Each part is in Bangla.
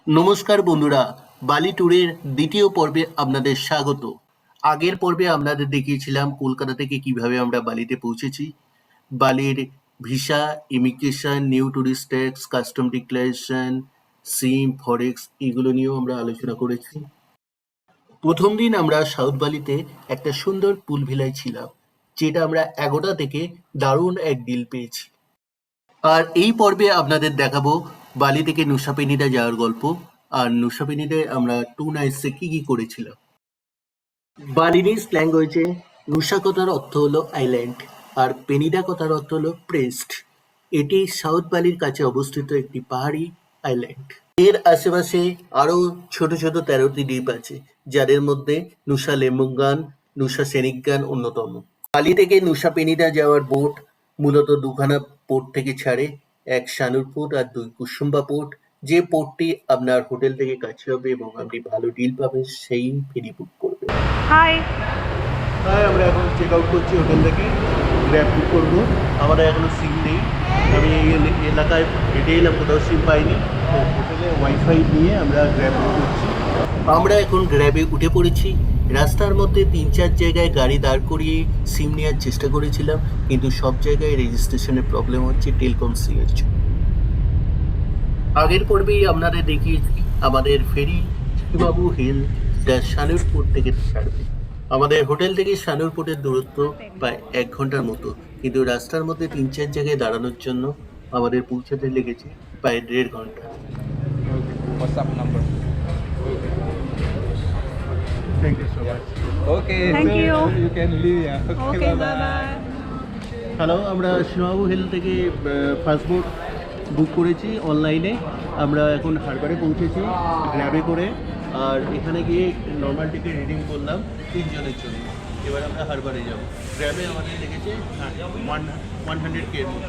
নমস্কার বন্ধুরা, বালি ট্যুরের দ্বিতীয় পর্বে আপনাদের স্বাগত। আগের পর্বে আপনাদের দেখিয়েছিলাম কলকাতা থেকে কিভাবে আমরা বালিতে পৌঁছেছি। বালির visa, immigration, new tourist tax, custom declaration, SIM, forex এগুলো নিয়েও আমরা আলোচনা করেছি। প্রথম দিন আমরা সাউথ বালিতে একটা সুন্দর পুল ভিলায় ছিলাম, যেটা আমরা এগোটা থেকে দারুণ এক ডিল পেয়েছি। আর এই পর্বে আপনাদের দেখাবো বালি থেকে নুসা পেনিডা যাওয়ার গল্প, আর নুসা পেনিডায় আমরা 2 নাইটসে কি করেছিলাম। বালির স্ল্যাং হয়েছে নুসা কথার অর্থ হলো আইল্যান্ড, আর পেনিডা কথার অর্থ হলো প্রেস্ট। এটি সাউথ বালির কাছে অবস্থিত একটি পাহাড়ি আইল্যান্ড। এর আশেপাশে আরো ছোট ছোট 13টি দ্বীপ আছে, যাদের মধ্যে নুসা লেম্বুঙ্গান, নুসা সেনিকগান অন্যতম। বালি থেকে নুসা পেনিডা যাওয়ার বোট মূলত দুখানা পোর্ট থেকে ছাড়ে, এক সানুর পোর্ট আর 2 কুসুম্বা পোর্ট। যে পোর্টটি আপনার হোটেল থেকে কাছে হবে এবং আপনি ভালো ডিল পাবেন সেই ফেরি বুক করবেন। হাই। হ্যাঁ, আমরা এখন চেক আউট করছি হোটেল থেকে, গ্র্যাব বুক করবো। আমাদের এখনো সিম নেই, আমি এই এলাকায় হেঁটে এলাম, কোথাও সিম পাইনি, তো হোটেলে ওয়াইফাই নিয়ে আমরা গ্র্যাব বুক করছি। আমরা এখন গ্র্যাবে উঠে পড়েছি। রাস্তার মধ্যে 3-4 জায়গায় গাড়ি দাঁড় করিয়ে সিম নেওয়ার চেষ্টা করেছিলাম, কিন্তু সব জায়গায় রেজিস্ট্রেশনের প্রবলেম হচ্ছে টেলকম সিমের জন্য। আগের পর্বেই আপনাদের দেখিয়েছি আমাদের ফেরি শিবাবু হিল যা শানুরপুর থেকে ছাড়বে। আমাদের হোটেল থেকে শানুরপুরের দূরত্ব প্রায় 1 ঘন্টার মতো, কিন্তু রাস্তার মধ্যে 3-4 জায়গায় দাঁড়ানোর জন্য আমাদের পৌঁছাতে লেগেছে প্রায় 1.5 ঘন্টা। What's up number? Thank you so much. Okay, Thank so you. you can leave. Yeah. Okay, bye bye. Hello, আমরা শিবাবু হিল থেকে ফার্স্ট বোট বুক করেছি অনলাইনে। আমরা এখন হারবারে পৌঁছেছি গ্র্যাবে করে, আর এখানে গিয়ে নর্মাল টিকিট রিডিং করলাম 3 জনের জন্য। এবার আমরা হারবারে যাব। গ্র্যাবে আমাদের লেগেছে 100K এর মতো।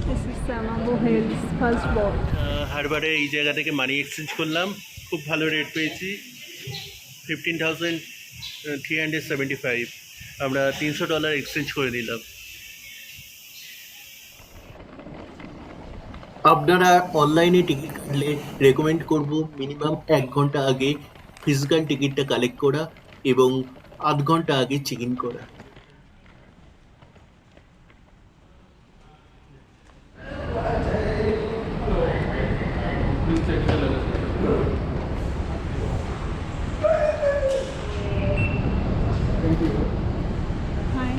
This is Samabu Hills first boat. হারবারে এই জায়গা থেকে মানি এক্সচেঞ্জ করলাম, খুব ভালো রেট পেয়েছি, 15,375। আমরা $300 এক্সচেঞ্জ করে নিলাম। আপনারা অনলাইনে টিকিট কাটলে রেকমেন্ড করব মিনিমাম 1 ঘন্টা আগে ফিজিক্যাল টিকিটটা কালেক্ট করা এবং 8 ঘন্টা আগে চেক ইন করা। হাই।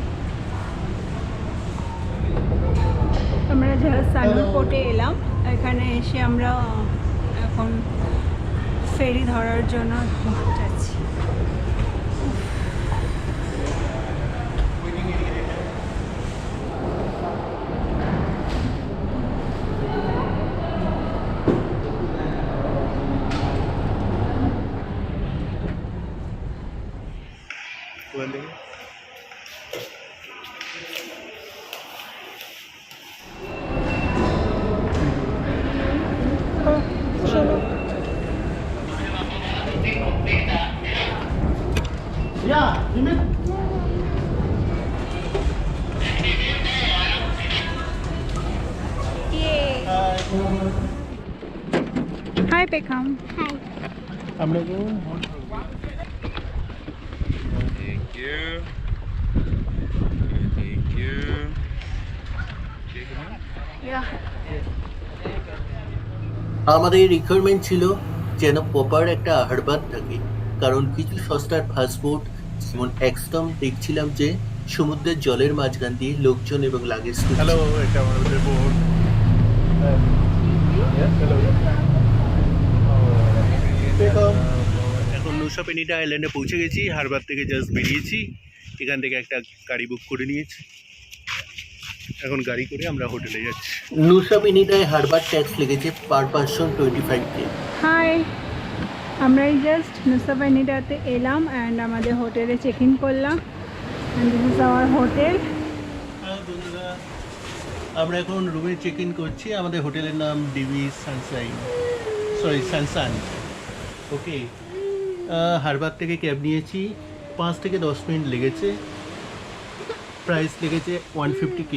আমরা যারা সানুর পোর্টে এলাম, এখানে এসে আমরা এখন ফেরি ধরার জন্য যাচ্ছি। চলো। হাই পেখাম। আমরা Thank you. Thank you. আমাদের রিকোয়ারমেন্ট ছিল যেন প্রপার একটা হারবার থাকে, কারণ কিছু সস্তার ফাস্টফুড যেমন একদম দেখছিলাম যে সমুদ্রের জলের মাঝখান দিয়ে লোকজন এবং লাগেজ। হ্যালো, এটা আমাদের বোট। এখন নুসা পেনিডা আইল্যান্ডে পৌঁছে গেছি, হারবার থেকে জাস্ট বেরিয়েছি। এখান থেকে একটা গাড়ি বুক করে নিয়েছি, এখন গাড়ি করে আমরা হোটেলে যাচ্ছি। নুসা পেনিডায় হারবার ট্যাক্স লেগেছে পার পারসন 25K। হাই, আমরা এই জাস্ট নুসা পেনিডাতে এলাম অ্যান্ড আমাদের হোটেলে চেক ইন করলাম। And this is our hotel. হ্যাঁ বন্ধুরা, আমরা এখন রুমে চেক ইন করছি। আমাদের হোটেলের নাম ডিভি সানশাইন, সরি সানশান। ওকে, হারবার থেকে ক্যাব নিয়েছি, 5 থেকে 10 মিনিট লেগেছে। প্রাইস লেগেছে 150K।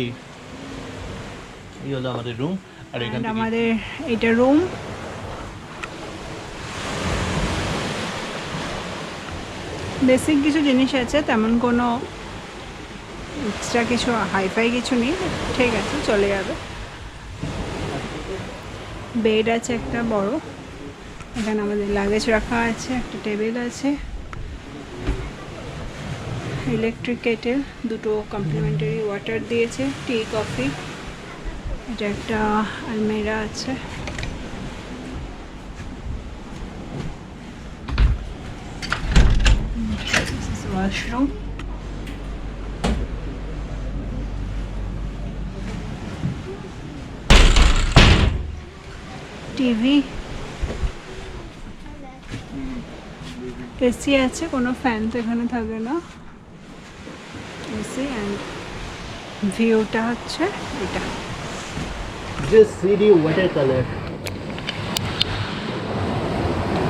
এই হলো আমাদের রুম আর এখান And থেকে আমাদের এটা রুম। বেসিক কিছু জিনিস আছে, তেমন কোনো এক্সট্রা কিছু হাইফাই কিছু নেই, ঠিক আছে চলে যাবে। বেড আছে একটা বড়, এখানে আমাদের লাগেজ রাখা আছে, একটা টেবিল আছে, ইলেকট্রিক কেটেল, দুটো কমপ্লিমেন্টারি ওয়াটার দিয়েছে, টি কফি, এটা একটা আলমেরা আছে। ওয়াশরুম, টিভি, এসি আছে, কোনো ফ্যান তো এখানে থাকে না, এসি। অ্যান্ড ভিউটা হচ্ছে এটা। Just see the water color.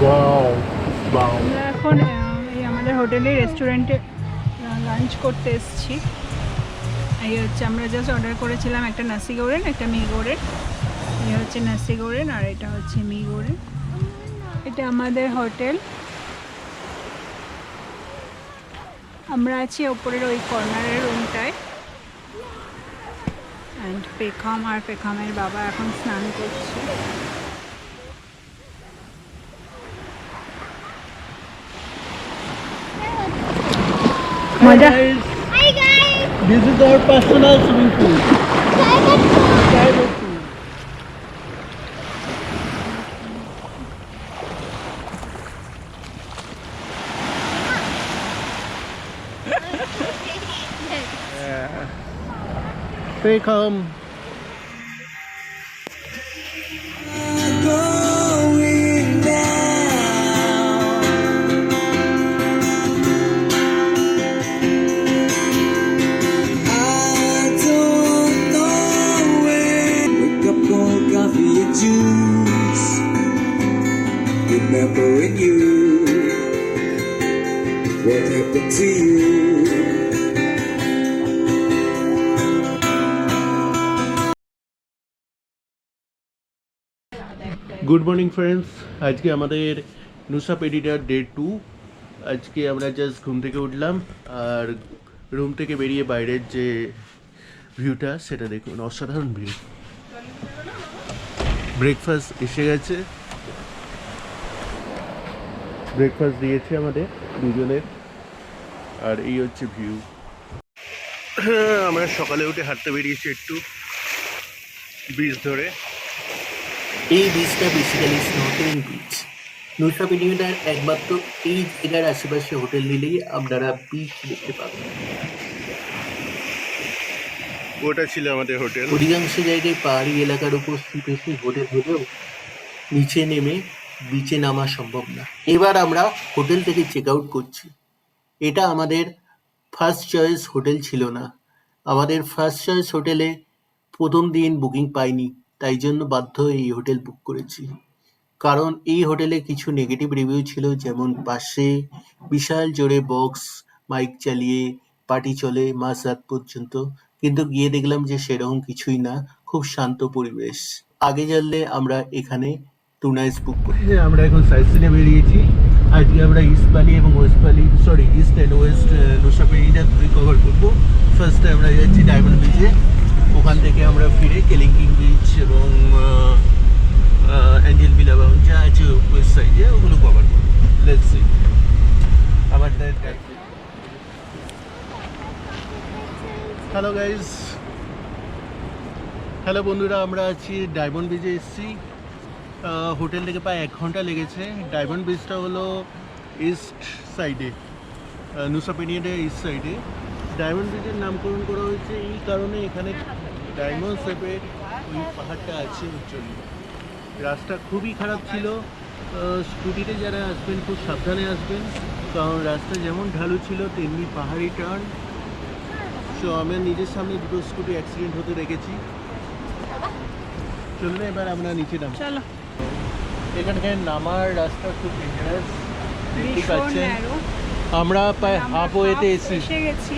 Wow. Wow. আমরা এখন এই আমাদের হোটেলের রেস্টুরেন্টে লাঞ্চ করতে এসেছি। এই হচ্ছে আমরা জাস্ট অর্ডার করেছিলাম একটা নাসি গোরেন, একটা মি গোরেন। এই হচ্ছে নাসি গোরেন আর এটা হচ্ছে মি গোরেন। এটা আমাদের হোটেল, আমরা আছি ওপরের ওই কর্নারের রুমটায়। অ্যান্ড পেখাম আর পেখামের বাবা এখন স্নান করছে। মজা। Hi guys! This is our personal swimming pool. Private pool. Welcome. Going down. I don't know when. Wake up, cold coffee and juice. Remembering you. What happened to you? Good morning friends, আজকে আমাদের নুসাপ এডিটার ডে 2। আজকে আমরা জাস্ট ঘুম থেকে উঠলাম আর রুম থেকে বেরিয়ে বাইরের যে ভিউটা সেটা দেখুন, অসাধারণ ভিউ। ব্রেকফাস্ট এসে গেছে, ব্রেকফাস্ট দিয়েছে আমাদের দুজনের আর এই হচ্ছে ভিউ। আমরা সকালে উঠে হাঁটতে বেরিয়েছি একটু বিচ ধরে। এই বিচটা বেসিক্যালি স্নর্কেলিং বিচ। নুসাপ এডিটার একমাত্র এই জায়গার আশেপাশে হোটেল নিলেই আপনারা বিচ দেখতে পাবেন। ওটা ছিল আমাদের হোটেল। অধিকাংশ জায়গায় পাহাড়ি এলাকার উপর সিপেসি হোটেল হলেও নিচে নেমে বিচে নামা সম্ভব না। এবার আমরা হোটেল থেকে চেক আউট করছি। এটা আমাদের ফার্স্ট চয়েস হোটেল ছিল না। আমাদের ফার্স্ট চয়েস হোটেলে প্রথম দিন বুকিং পাইনি, তাই জন্য বাধ্য হয়ে এই হোটেল বুক করেছি। কারণ এই হোটেলে কিছু নেগেটিভ রিভিউ ছিল, যেমন পাশে বিশাল জোরে বক্স মাইক চালিয়ে পার্টি চলে মাঝরাত পর্যন্ত, কিন্তু গিয়ে দেখলাম যে সেরকম কিছুই না, খুব শান্ত পরিবেশ। আগে জানলে আমরা এখানে 2 নাইটস বুক করি। আমরা এখন সাইট সিনে বেরিয়েছি। আজকে আমরা ইস্ট বালি এবং west Bali, sorry east and west নুসাপ এরিয়া দুই কভার করবো। ফার্স্টে আমরা যাচ্ছি ডায়মন্ড বিচে, ওখান থেকে আমরা ফিরে কেলিঙ্কিং বিচ এবং অ্যাঞ্জেল ভিলা বাউন্ড যা আছে ওয়েস্ট সাইডে ওগুলো কভার করবো। Let's see. আমাদের হ্যালো গাইজ, হ্যালো বন্ধুরা, আমরা আছি ডায়মন্ড বিচে এসেছি। হোটেল থেকে প্রায় 1 ঘন্টা লেগেছে। ডায়মন্ড বিচটা হলো ইস্ট সাইডে, নুসাপ এরিয়ার ইস্ট সাইডে। ডায়মন্ড বিচের নামকরণ করা হয়েছে এই কারণে, এখানে ডায়মন্ড শেপের ওই পাহাড়টা আছে উজ্জ্বল। রাস্তা খুবই খারাপ ছিল, স্কুটিতে যারা আসবেন খুব সাবধানে আসবেন, কারণ রাস্তা যেমন ঢালু ছিল তেমনি পাহাড়ি টার্ন। সো আমি নিজের সামনে দুটো স্কুটি অ্যাক্সিডেন্ট হতে দেখেছি। চলুন এবার আমরা নিচে নাম। চলো। এখানকার নামার রাস্তা খুব ডেঞ্জারাস, দেখতে ভীষণ পাচ্ছেন। ন্যারো। আমরা প্রায় আমরা হাফ ওয়েতে half এসেছি, এসে গেছি,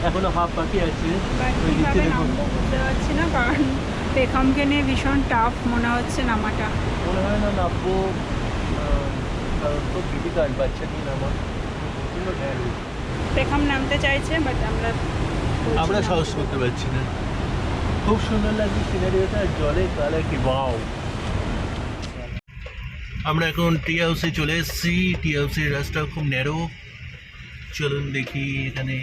এখনো হাফ বাকি আছে। বাট ওই নিচে কিভাবে দেখুন। নামবো বুঝতে পারছি না, কারণ পেখমকে নিয়ে ভীষণ টাফ মনে হচ্ছে নামাটা। মনে হয় না নামবো, কারণ খুব ডিফিকাল্ট বাচ্চা নিয়ে নামা। পেখম নামতে চাইছে বাট আমরা আমরা সাহস করতে পারছি না। খুব সুন্দর লাগছে সিনারিওটা, আর জলের কালার কি ওয়াও। আমরা এখন টি হাউসে চলে এসেছি। টি হাউসের রাস্তা খুব ন্যারো। চলুন দেখি এখানে,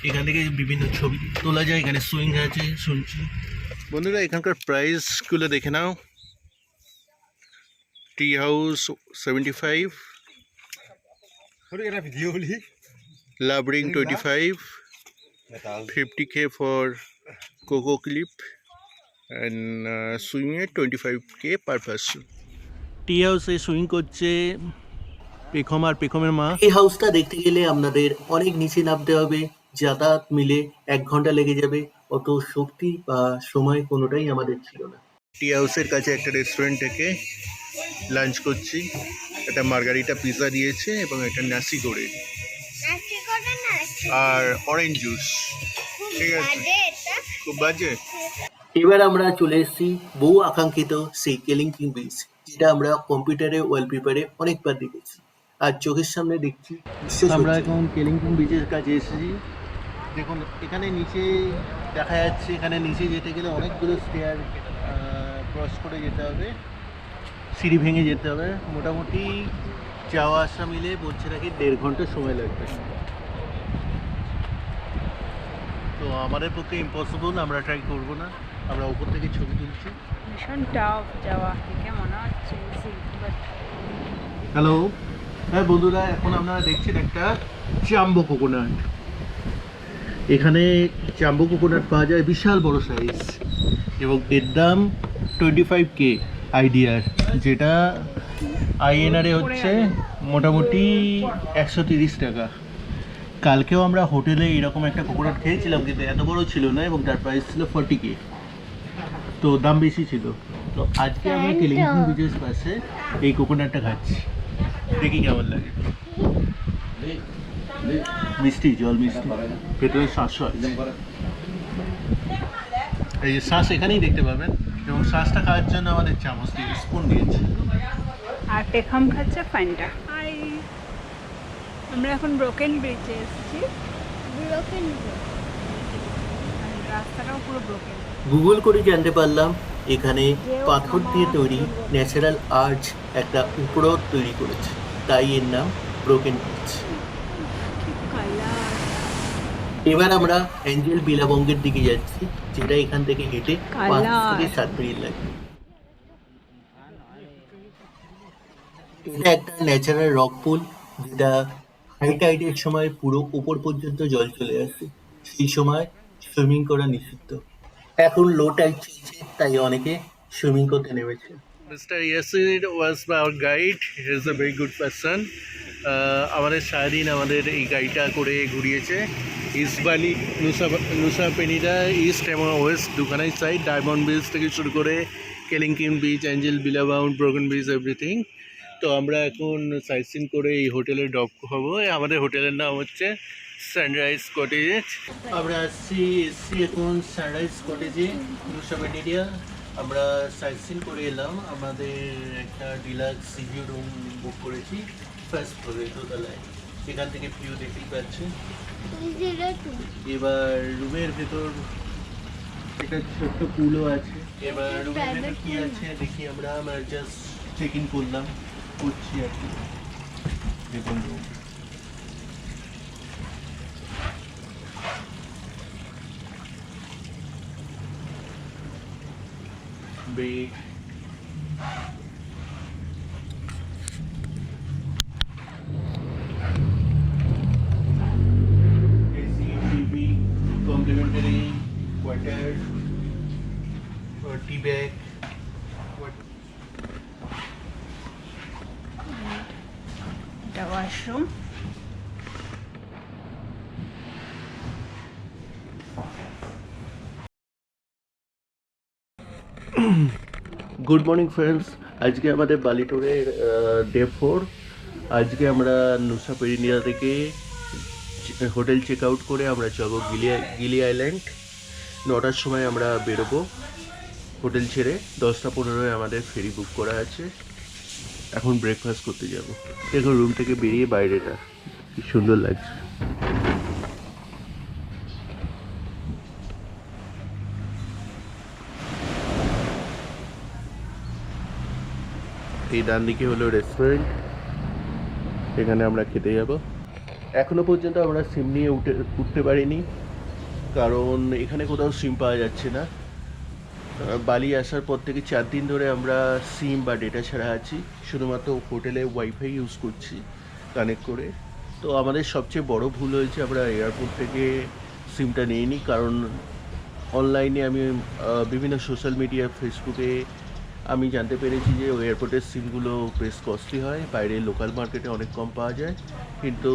এখান থেকে বিভিন্ন ছবি তোলা যায়। এখানে সুইং আছে শুনছি। বন্ধুরা এখানকার প্রাইসগুলো দেখে নাও। Tea house 75, love ring 25, 50K for Coco Clip, and swing এ 25K পার পারসন। টি হাউসে সুইং করছে পেখম আর পেখমের মা। এই হাউসটা দেখতে গেলে আপনাদের অনেক নিচে নামতে হবে, যাতায়াত মিলে 1 ঘন্টা লেগে যাবে। অত শক্তি বা সময় কোনোটাই আমাদের ছিল না। টি হাউসের কাছে একটা রেস্টুরেন্ট থেকে লাঞ্চ করছি। একটা মার্গারিটা পিৎজা দিয়েছে এবং একটা নাসি গোড়ে আর অরেঞ্জ জুস। ঠিক আছে, খুব বাজে। এবার আমরা চলে এসেছি বহু আকাঙ্ক্ষিত সেই কেলিংকিং বিচ, যেটা আমরা কম্পিউটারে ওয়ালপেপারে অনেকবার দেখেছি আর চোখের সামনে দেখছি। আমরা এখন কেলিংকিং বিচের কাছে এসেছি। দেখুন এখানে নিচে দেখা যাচ্ছে, এখানে নিচে যেতে গেলে অনেকগুলো স্টেয়ার ক্রস করে যেতে হবে, সিঁড়ি ভেঙে যেতে হবে। মোটামুটি যাওয়া আসা মিলে বলছে নাকি 1.5 ঘন্টা সময় লাগবে। তো আমাদের পক্ষে ইম্পসিবল, আমরা ট্রাই করবো না। আমরা উপর থেকে ছবি তুলছি। ভীষণ টাফ যাওয়া, দেখে মনে হচ্ছে বাট হ্যালো, হ্যাঁ বন্ধুরা, এখন আপনারা দেখছেন একটা জাম্বো কোকোনাট। এখানে জাম্বো কোকোনাট পাওয়া যায় বিশাল বড় সাইজ, এবং এর দাম 25K আইডিয়ার, যেটা আইএনআরে হচ্ছে মোটামুটি 130 টাকা। কালকেও আমরা হোটেলে এরকম একটা কোকোনাট খেয়েছিলাম, কিন্তু এত বড় ছিল না এবং তার প্রাইস ছিল 40K, তো দাম বেশি ছিল। তো আজকে আমি কেলিংকিং বিচের পাশে এই কোকোনাটটা খাচ্ছি, দেখি কেমন লাগে। মিষ্টি, জল মিষ্টি, ভেতরে শ্বাসও আছে। এই যে শ্বাস এখানেই দেখতে পাবেন, এবং শ্বাসটা খাওয়ার জন্য আমাদের চামচ দিয়ে স্পুন দিয়েছে। আর পেখম খাচ্ছে ফাইনটা। হাই, আমরা এখন ব্রোকেন ব্রিজে এসেছি। রাস্তাটাও পুরো ব্রোকেন। গুগল করে জানতে পারলাম এখানে পাথর দিয়ে তৈরি ন্যাচারাল আর্চ একটা উপরও তৈরি করেছে, তাই এর নাম ব্রোকেন ব্রিজ। এবার আমরা অ্যাঞ্জেল বিলাবঙ্গের দিকে যাচ্ছি, যেটা এখান থেকে হেঁটে 5 থেকে 7 মিনিট লাগবে। এটা একটা ন্যাচারাল রক পুল, যেটা হাই টাইডের সময় পুরো উপর পর্যন্ত জল চলে আসে। সেই সময় সুইমিং করা নিষিদ্ধ। এখন লো টাইড চলছে, তাই অনেকে সুইমিং করতে নেমেছে। Mister Yasir was our guide, he is a very good person. আমাদের সারাদিন আমাদের এই গাড়িটা করে ঘুরিয়েছে east Bali, Nusa Penida, east এবং ওয়েস্ট দুখানাই সাইড, ডায়মন্ড বিচ থেকে শুরু করে Kelingking beach, Angel Billabong, broken beach, everything. তো আমরা এখন সাইট সিন করে এই হোটেলে ড্রপ হবো। আমাদের হোটেলের নাম হচ্ছে সানরাইজ কটেজ। আমরা এসছি এখন সানরাইজ কটেজে, নুসা পেনিডা। আমরা সাইট সিন করে এলাম। আমাদের একটা ডিলাক্স সিভিউ রুম বুক করেছি ফার্স্ট ফ্লোরে, দোতলায়। এখান থেকে ভিউ দেখতেই পাচ্ছেন। এবার রুমের ভেতর একটা ছোট্ট পুলও আছে। এবার রুমের ভেতর কি আছে দেখি। আমরা জাস্ট চেক ইন করছি আর কি। দেখুন room, bed, complimentary water or tea bag. এটা ওয়াশরুম। গুড মর্নিং ফ্রেন্ডস, আজকে আমাদের বালি ট্যুরের ডে 4। আজকে আমরা নুসা পেরিনিয়া থেকে হোটেল চেক আউট করে আমরা যাবো গিলি আইল্যান্ড। 9টার সময় আমরা বেরোবো হোটেল ছেড়ে। 10টা 15-এ আমাদের ফেরি বুক করা আছে। এখন ব্রেকফাস্ট করতে যাব। দেখো রুম থেকে বেরিয়ে বাইরেটা কি সুন্দর লাগছে। এই ডান দিকে হলো রেস্টুরেন্ট, এখানে আমরা খেতে যাব। এখনো পর্যন্ত আমরা সিম নিয়ে উঠতে পারিনি, কারণ এখানে কোথাও সিম পাওয়া যাচ্ছে না। বালি আসার পর থেকে 4 দিন ধরে আমরা সিম বা ডেটা ছাড়া আছি, শুধুমাত্র হোটেলে ওয়াইফাই ইউজ করছি কানেক্ট করে। তো আমাদের সবচেয়ে বড় ভুল হয়েছে, আমরা এয়ারপোর্ট থেকে সিমটা নিইনি, কারণ অনলাইনে আমি বিভিন্ন সোশ্যাল মিডিয়া ফেসবুকে আমি জানতে পেরেছি যে ওই এয়ারপোর্টের সিমগুলো বেশ কস্টলি হয়, বাইরে লোকাল মার্কেটে অনেক কম পাওয়া যায়। কিন্তু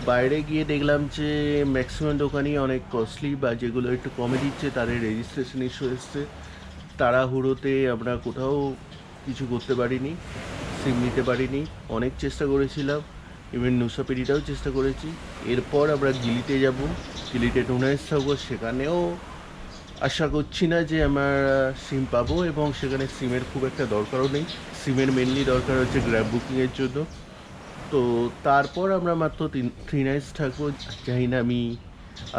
বাইরে গিয়ে দেখলাম যে ম্যাক্সিমাম দোকানই অনেক কস্টলি, বা যেগুলো একটু কমে দিচ্ছে তাদের রেজিস্ট্রেশন ইস্যু এসছে। তাড়াহুড়োতে আমরা কোথাও কিছু করতে পারিনি, সিম নিতে পারিনি। অনেক চেষ্টা করেছিলাম, ইভেন নুসাপেরিটাও চেষ্টা করেছি। এরপর আমরা গিলিতে যাব, গিলিতে 2 নাইটস থাকবো। সেখানেও আশা করছি না যে আমার সিম পাবো, এবং সেখানে সিমের খুব একটা দরকারও নেই। সিমের মেনলি দরকার হচ্ছে গ্র্যাব বুকিংয়ের জন্য। তো তারপর আমরা মাত্র 3 নাইটস থাকবো। জানি না আমি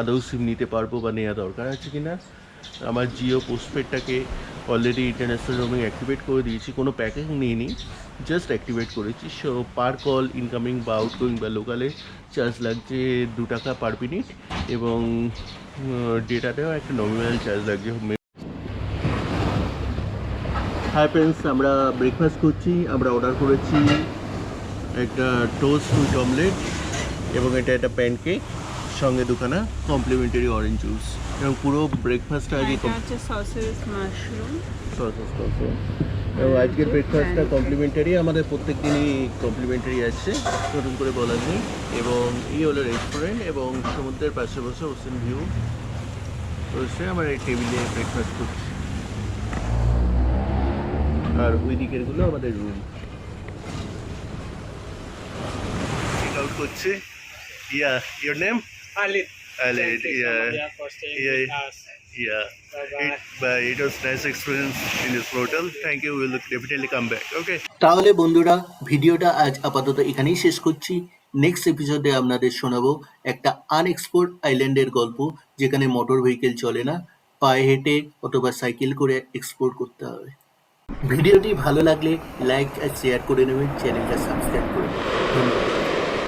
আদৌ সিম নিতে পারবো বা নেওয়া দরকার আছে কি না। আমার জিও পোস্টপেডটাকে অলরেডি ইন্টারন্যাশনাল রোমিং অ্যাক্টিভেট করে দিয়েছি, কোনো প্যাকেজ নিইনি, জাস্ট অ্যাক্টিভেট করেছি। সো পার কল ইনকামিং বা আউটগোয়িং বা লোকালে চার্জ লাগছে 2 টাকা পার মিনিট, এবং ডেটাতেও একটা নমিনাল চার্জ লাগছে। হাই ফ্রেন্ডস, আমরা ব্রেকফাস্ট করছি। আমরা অর্ডার করেছি একটা টোস্ট উইথ অমলেট, এবং এটা একটা প্যানকেক, সঙ্গে দুখানা কমপ্লিমেন্টারি অরেঞ্জ জুস, এবং পুরো ব্রেকফাস্টটা আজকে এটা হচ্ছে সসেস মাশরুম। এবং আজকের ব্রেকফাস্টটা কমপ্লিমেন্টারি। আমাদের প্রত্যেক দিনই কমপ্লিমেন্টারি আছে, নতুন করে বলার নেই। এবং এই হলো রেস্টুরেন্ট, এবং সমুদ্রের পাশে বসে ওশেন ভিউ রয়েছে। আমরা এই টেবিলে ব্রেকফাস্ট করছি, আর ওই দিকেরগুলো আমাদের রুম। চেক আউট করছে। Yeah, your name? Khalid. Khalid, Thank you so yeah. much, yeah, for staying Yeah. with us. Yeah. Bye-bye. It was nice experience in this hotel. Thank you. We'll definitely come back. Okay. তাহলে বন্ধুরা, ভিডিওটা আজ আপাতত এখানেই শেষ করছি। নেক্সট এপিসোডে আপনাদের শোনাবো একটা আনএক্সপ্লোরড আইল্যান্ডের গল্প, যেখানে মোটর ভেহিকেল চলে না, পায়ে হেঁটে অথবা সাইকেল করে এক্সপ্লোর করতে হবে। ভিডিওটি ভালো লাগলে লাইক আর শেয়ার করে নেবেন, চ্যানেলটা সাবস্ক্রাইব করে নেবেন। ধন্যবাদ।